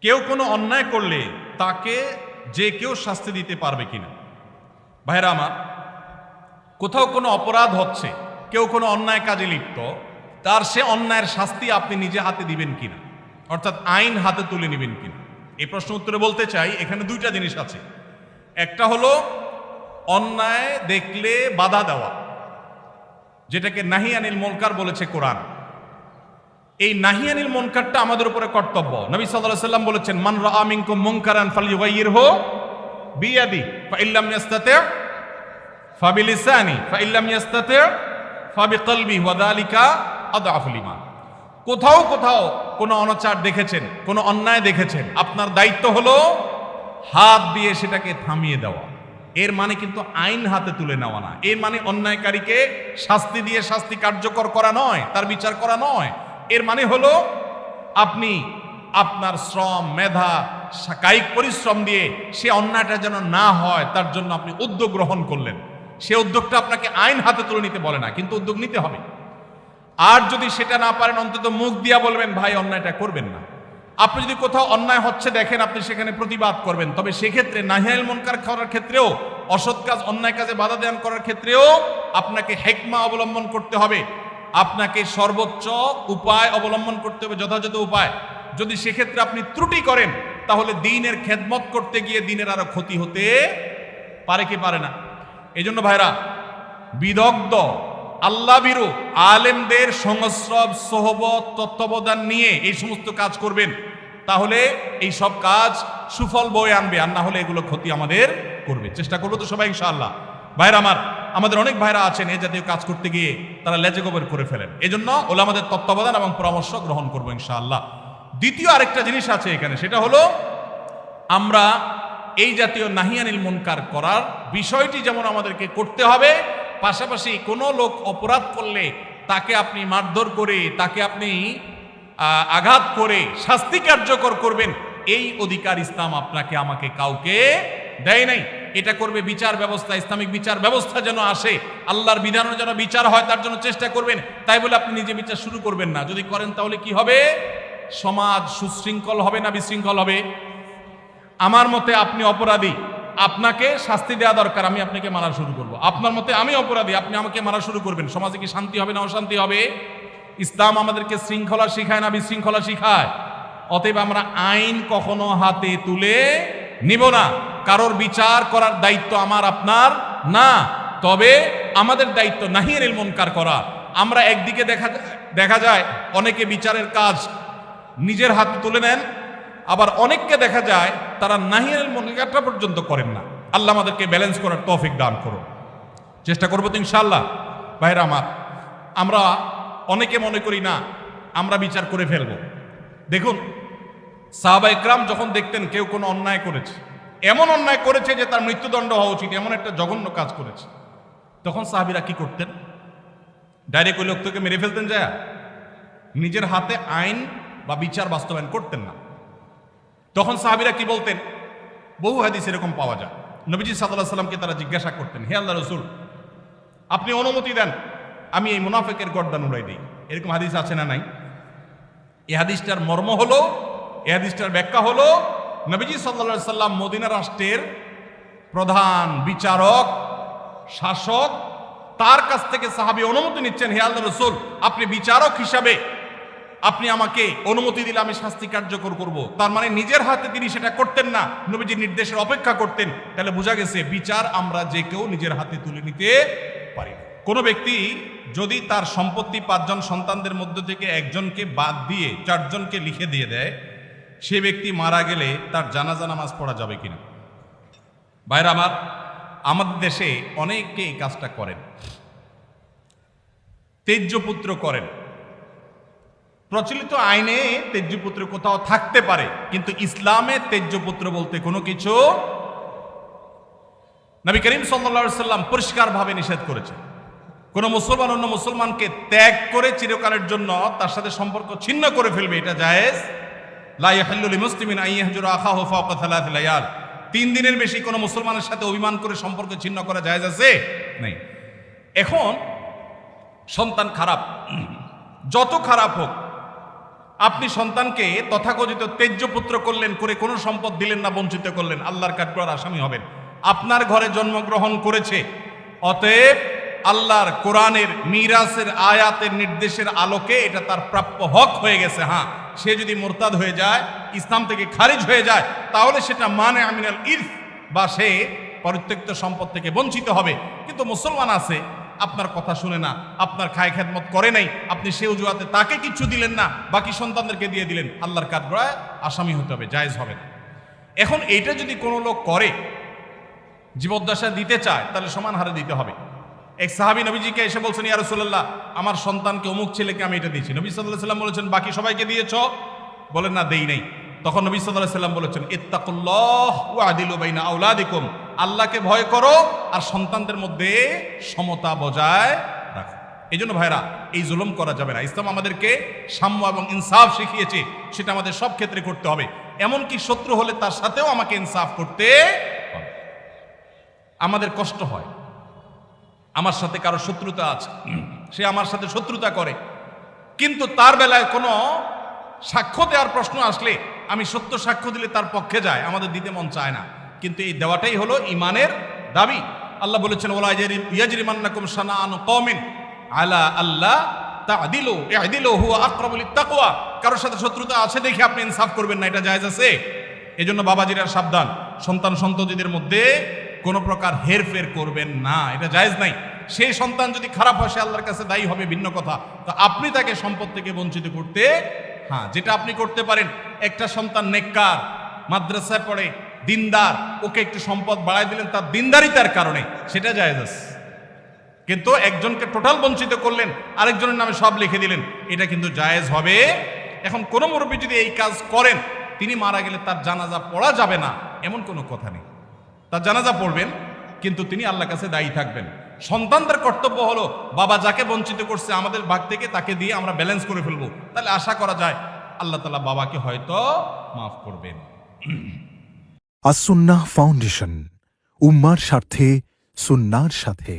কেউ কোনো অন্যায় করলে তাকে যে কেউ শাস্তি দিতে পারবে কিনা? ভাইরা আমার, কোথাও কোনো অপরাধ হচ্ছে, কেউ কোনো অন্যায় কাজে লিপ্ত, তার সে অন্যায়ের শাস্তি আপনি নিজে হাতে দিবেন কিনা, অর্থাৎ আইন হাতে তুলে নেবেন কিনা? এই প্রশ্ন উত্তরে বলতে চাই, এখানে দুইটা জিনিস আছে। একটা হলো অন্যায় দেখলে বাধা দেওয়া, যেটাকে নাহি আনিল মুনকার বলেছে কোরআন। এই নাহি আনিল মুনকারটা আমাদের উপরে কর্তব্য। নবী সাল্লাল্লাহু আলাইহি ওয়াসাল্লাম বলেছেন, মান রাআ মিনকুম মুনকারান ফালইয়ুগাইয়িরহু বিয়াদি ফাইল্লাম ইয়াস্তাতি' ফাবিলিসানি ফাইল্লাম ইয়াস্তাতি' ফাবিকলবি ওয়া যালিকা আদআফুল ঈমান। কোথাও কোথাও কোনো অনাচার দেখেছেন, কোনো অন্যায় দেখেছেন, আপনার দায়িত্ব হলো হাত দিয়ে সেটাকে থামিয়ে দেওয়া। এর মানে কিন্তু আইন হাতে তুলে নেওয়া না। এর মানে অন্যায়কারীকে শাস্তি দিয়ে শাস্তি কার্যকর করা নয়, তার বিচার করা নয়। এর মানে হলো আপনি আপনার শ্রম, মেধা, কায়িক পরিশ্রম দিয়ে সে অন্যায়টা যেন না হয় তার জন্য আপনি উদ্যোগ গ্রহণ করলেন। সে উদ্যোগটা আপনাকে আইন হাতে তুলে নিতে বলে না, কিন্তু উদ্যোগ নিতে হবে। আর যদি সেটা না পারেন, অন্তত মুখ দিয়া বলবেন, ভাই অন্যায়টা করবেন না। আপনি যদি কোথাও অন্যায় হচ্ছে দেখেন, আপনি সেখানে প্রতিবাদ করবেন। তবে সেক্ষেত্রে নাহি আনিল মুনকার করার ক্ষেত্রেও, অসৎ কাজ, অন্যায় কাজে বাধা দান করার ক্ষেত্রেও আপনাকে হিকমা অবলম্বন করতে হবে। আপনাকে সর্বোচ্চ উপায় অবলম্বন করতে হবে, যথাযথ উপায়। যদি সেক্ষেত্রে আপনি ত্রুটি করেন, তাহলে দ্বীনের খেদমত করতে গিয়ে দ্বীনের আরো ক্ষতি হতে পারে কি পারে না? এই জন্য ভাইরা, বিদগ্ধ আল্লাহ ভীরু আলেমদের সংস্রব, সোহবত, তত্ত্বাবধান নিয়ে এই সমস্ত কাজ করবেন, তাহলে এই সব কাজ সুফল বয়ে আনবে। আর না হলে এগুলো ক্ষতি আমাদের করবে। চেষ্টা করবো তো সবাই ইনশাআল্লাহ। ভাইরা আমার, আমাদের অনেক ভাইরা আছেন এই জাতীয় কাজ করতে গিয়ে তারা লেজে গোবর করে ফেলেন। এই জন্য ওলামাদের তত্ত্বাবধান এবং পরামর্শ গ্রহণ করবো ইনশাআল্লাহ। দ্বিতীয় আরেকটা জিনিস আছে এখানে, সেটা হলো আমরা এই জাতীয় নাহি আনিল মুনকার করার বিষয়টি যেমন আমাদেরকে করতে হবে, পাশাপাশি কোনো লোক অপরাধ করলে তাকে আপনি মারধর করে, তাকে আপনি আঘাত করে শাস্তি কার্যকর করবেন, এই অধিকার ইসলাম আপনাকে, আমাকে, কাউকে দেয় নাই। এটা করবে বিচার ব্যবস্থা, ইসলামিক বিচার ব্যবস্থা যেন আসে, আল্লাহর বিধানের যেন বিচার হয়, তার জন্য চেষ্টা করবেন। তাই বলে আপনি নিজে বিচার শুরু করবেন না। যদি করেন তাহলে কি হবে? সমাজ সুশৃঙ্খল হবে না বিশৃঙ্খল হবে? আমার মতে আপনি অপরাধী, আপনাকে শাস্তি দেওয়া দরকার, আমি আপনাকে মারা শুরু করব। আপনার মতে আমি অপরাধী, আপনি আমাকে মারা শুরু করবেন, সমাজে কি শান্তি হবে না অশান্তি হবে? ইসলাম আমাদেরকে শৃঙ্খলা শিখায় না বিশৃঙ্খলা শিখায়? অতএব আমরা আইন কখনো হাতে তুলে নিব না। কারোর বিচার করার দায়িত্ব আমার আপনার না, তবে আমাদের দায়িত্ব নাহি আনিল মুনকার করা। আমরা একদিকে দেখা যায় অনেকে বিচারের কাজ নিজের হাতে তুলে নেন, আবার অনেককে দেখা যায় তারা নাহি আনিল মুনকারটা পর্যন্ত করেন না। আল্লাহ আমাদেরকে ব্যালেন্স করার তৌফিক দান করুন। চেষ্টা করবো তো ইনশাআল্লাহ। ভাইরা আমার, আমরা অনেকে মনে করি না আমরা বিচার করে ফেলবো। দেখুন, সাহাবা ইকরাম যখন দেখতেন কেউ কোনো অন্যায় করেছে, এমন অন্যায় করেছে যে তার মৃত্যুদণ্ড হওয়া উচিত, এমন একটা জঘন্য কাজ করেছে, তখন সাহাবীরা কি করতেন? ডাইরেক্ট ওই লোকটাকে মেরে ফেলতেন যায়? নিজের হাতে আইন বা বিচার বাস্তবায়ন করতেন না। তখন সাহাবীরা কি বলতেন? বহু হাদিস এরকম পাওয়া যায়। নবীজি সাল্লাল্লাহু আলাইহি সাল্লামকে তারা জিজ্ঞাসা করতেন, হে আল্লাহর রাসূল, আপনি অনুমতি দেন আমি এই মুনাফিকের গর্দান উড়াই দিই। এরকম হাদিস আছে না নাই? এই হাদিসটার মর্ম হলো, এই হাদিসটার ব্যাখ্যা হলো, নবীজি সাল্লাল্লাহু আলাইহি সাল্লাম মদিনা রাষ্ট্রের প্রধান বিচারক, শাসক, তার কাছ থেকে সাহাবী অনুমতি নিচ্ছেন, হে আল্লাহর রাসূল, আপনি বিচারক হিসাবে আপনি আমাকে অনুমতি দিলে আমি শাস্তি কার্যকর করব। তার মানে নিজের হাতে তিনি সেটা করতেন না, নবীজির নির্দেশের অপেক্ষা করতেন। তাহলে বোঝা গেছে বিচার আমরা যে কেউ নিজের হাতে তুলে নিতে পারি না। কোনো ব্যক্তি যদি তার সম্পত্তি 5 জন সন্তানদের মধ্য থেকে একজনকে বাদ দিয়ে 4 জনকে লিখে দিয়ে দেয়, সে ব্যক্তি মারা গেলে তার জানাজা নামাজ পড়া যাবে কিনা? ভাইরা আমার, আমাদের দেশে অনেকে এই কাজটা করেন, তেজ্যপুত্র করেন। প্রচলিত আইনে তেজ্যপুত্র কোথাও থাকতে পারে, কিন্তু ইসলামে তেজ্যপুত্র বলতে কোনো কিছু নবী করিম সাল্লাল্লাহু আলাইহি সাল্লাম পরিষ্কারভাবে নিষেধ করেছেন। কোন মুসলমান অন্য মুসলমানকে ত্যাগ করে চিরকালের জন্য তার সাথে সম্পর্ক ছিন্ন করে ফেলবে, এটা জায়েজ। লা ইয়াহিল্লু লিমুসলিমিন আন ইয়াহজুরা আখাহু ফাওকা 3 লায়াল। 3 দিনের বেশি কোনো মুসলমানের সাথে অভিমান করে সম্পর্ক ছিন্ন করা জায়েজ আছে? নাই। এখন সন্তান খারাপ, যত খারাপ হোক, আপনি সন্তানকে তথাকথিত তেজ্য পুত্র করলেন, করে কোনো সম্পদ দিলেন না, বঞ্চিত করলেন, আল্লাহর কাঠগড়ার আসামি হবেন। আপনার ঘরে জন্মগ্রহণ করেছে, অতএব আল্লাহর কোরআনের মিরাসের আয়াতের নির্দেশের আলোকে এটা তার প্রাপ্য হক হয়ে গেছে। হ্যাঁ, সে যদি মোরতাদ হয়ে যায়, ইসলাম থেকে খারিজ হয়ে যায়, তাহলে সেটা মানে আমিনাল ইরফ, বা সে পরিত্যক্ত সম্পদ থেকে বঞ্চিত হবে। কিন্তু মুসলমান আছে, আপনার কথা শুনে না, আপনার খায় খেদমত করে নাই, আপনি সে অজুহাতে তাকে কিচ্ছু দিলেন না, বাকি সন্তানদেরকে দিয়ে দিলেন, আল্লাহর কাঠগড়ায় আসামি হতে হবে, জায়েজ হবে না। এখন এইটা যদি কোনো লোক করে, জীবদ্দশা দিতে চায়, তাহলে সমান হারে দিতে হবে। এক সাহাবী নবীজিকে এসে বলছেন, ইয়া রাসূলুল্লাহ, আমার সন্তানকে অমুক ছেলেকে আমি এটা দিয়েছি। নবী সাল্লাল্লাহু আলাইহি ওয়াসাল্লাম বলেছেন, বাকি সবাইকে দিয়েছ? বলেন না, দেই নাই। তখন নবী সাল্লাল্লাহু আলাইহি ওয়াসাল্লাম বলেছেন, ইত্তাকুল্লাহ ওয়া আদিলু বাইনা আওলাদিকুম, আল্লাহকে ভয় করো আর সন্তানদের মধ্যে সমতা বজায় রাখো। এই জন্য ভাইরা, এই জুলুম করা যাবে না। ইসলাম আমাদেরকে সাম্য এবং ইনসাফ শিখিয়েছে, সেটা আমাদের সব ক্ষেত্রে করতে হবে। এমনকি শত্রু হলে তার সাথেও আমাকে ইনসাফ করতে হবে। আমাদের কষ্ট হয়, আমার সাথে কারো শত্রুতা আছে, সে আমার সাথে শত্রুতা করে, কিন্তু তার বেলায় কোনো সাক্ষ্য দেওয়ার প্রশ্ন আসলে আমি সত্য সাক্ষ্য দিলে তার পক্ষে যায়, আমাদের দিতে মন চায় না। কিন্তু এই দেওয়াটাই হলো ইমানের দাবি। আল্লাহ বলেছেন, ওয়ালা ইয়াজরিমান্নাকুম শানাআনু কওমিন আলা আল্লাহ তা'দিলু ই'দিলু হুয়া আকরাবু লিত-তাকওয়া। কারোর সাথে শত্রুতা আছে দেখে আপনি ইনসাফ করবেন না, এটা জায়েজ আছে? এজন্য বাবাজিরা সাবধান, সন্তান সন্ততিদের মধ্যে কোনো প্রকার হেরফের করবেন না, এটা জায়েজ নাই। সেই সন্তান যদি খারাপ হয়, সে আল্লাহর কাছে দায়ী হবে, ভিন্ন কথা। তো আপনি তাকে সম্পদ থেকে বঞ্চিত করতে, হ্যাঁ, যেটা আপনি করতে পারেন, একটা সন্তান নেককার, মাদ্রাসায় পড়ে, দিনদার, ওকে একটু সম্পদ বাড়াই দিলেন তার দিনদারিতার কারণে, সেটা জায়েজ আছে। কিন্তু একজনকে টোটাল বঞ্চিত করলেন, আরেকজনের নামে সব লিখে দিলেন, এটা কিন্তু জায়েজ হবে। এখন কোন মুরব্বী যদি এই কাজ করেন, তিনি মারা গেলে তার জানাজা পড়া যাবে না, এমন কোনো কথা নেই। তার জানাজা পড়বেন, কিন্তু তিনি আল্লাহর কাছে দায়ী থাকবেন। সন্তানদের কর্তব্য হলো, বাবা যাকে বঞ্চিত করছে আমাদের ভাগ থেকে তাকে দিয়ে আমরা ব্যালেন্স করে ফেলবো, তাহলে আশা করা যায় আল্লাহ তাআলা বাবাকে হয়তো মাফ করবেন। আস-সুন্নাহ ফাউন্ডেশন, উম্মার স্বার্থে সুন্নাহর সাথে।